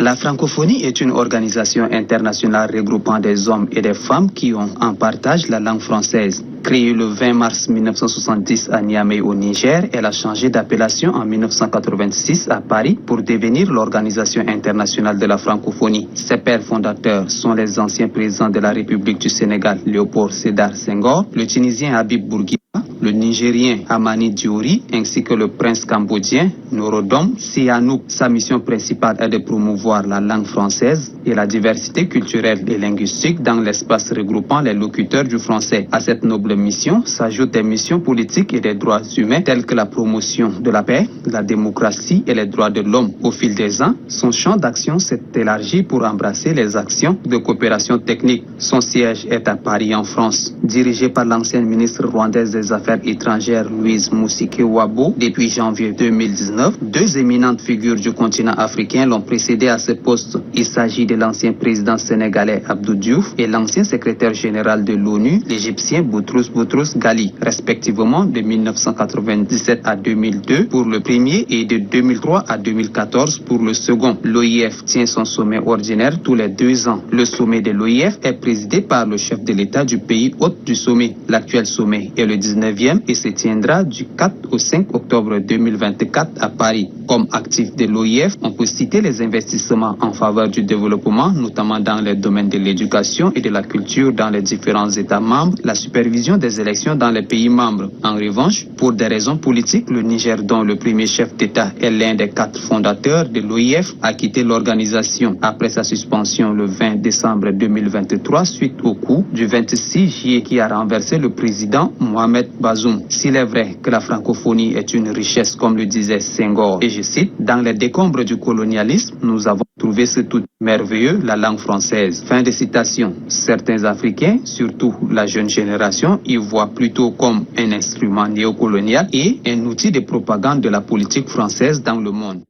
La francophonie est une organisation internationale regroupant des hommes et des femmes qui ont en partage la langue française. Créée le 20 mars 1970 à Niamey au Niger, elle a changé d'appellation en 1986 à Paris pour devenir l'Organisation internationale de la francophonie. Ses pères fondateurs sont les anciens présidents de la République du Sénégal, Léopold Sédar Senghor, le Tunisien Habib Bourguiba, le Nigérien Hamani Diori ainsi que le prince cambodgien Norodom Sihanouk. Sa mission principale est de promouvoir la langue française et la diversité culturelle et linguistique dans l'espace regroupant les locuteurs du français. À cette noble mission s'ajoutent des missions politiques et des droits humains telles que la promotion de la paix, la démocratie et les droits de l'homme. Au fil des ans, son champ d'action s'est élargi pour embrasser les actions de coopération technique. Son siège est à Paris en France. Dirigé par l'ancienne ministre rwandaise des Affaires étrangères Louise Mushikiwabo depuis janvier 2019, deux éminentes figures du continent africain l'ont précédé à ce poste. Il s'agit de l'ancien président sénégalais Abdou Diouf et l'ancien secrétaire général de l'ONU, l'Égyptien Boutros Ghali, respectivement de 1997 à 2002 pour le premier et de 2003 à 2014 pour le second. L'OIF tient son sommet ordinaire tous les 2 ans. Le sommet de l'OIF est présidé par le chef de l'État du pays hôte du sommet. L'actuel sommet est le 19e et se tiendra du 4 au 5 octobre 2024 à Paris. Comme actif de l'OIF, on peut citer les investissements en faveur du développement, notamment dans les domaines de l'éducation et de la culture dans les différents États membres, la supervision des élections dans les pays membres. En revanche, pour des raisons politiques, le Niger, dont le premier chef d'État est l'un des 4 fondateurs de l'OIF, a quitté l'organisation après sa suspension le 20 décembre 2023 suite au coup du 26 juillet qui a renversé le président Mohamed Bazoum. S'il est vrai que la francophonie est une richesse, comme le disait Senghor, et je cite, dans les décombres du colonialisme, nous avons trouvé ce tout merveilleux, la langue française. Fin de citation. Certains Africains, surtout la jeune génération, y voient plutôt comme un instrument néocolonial et un outil de propagande de la politique française dans le monde.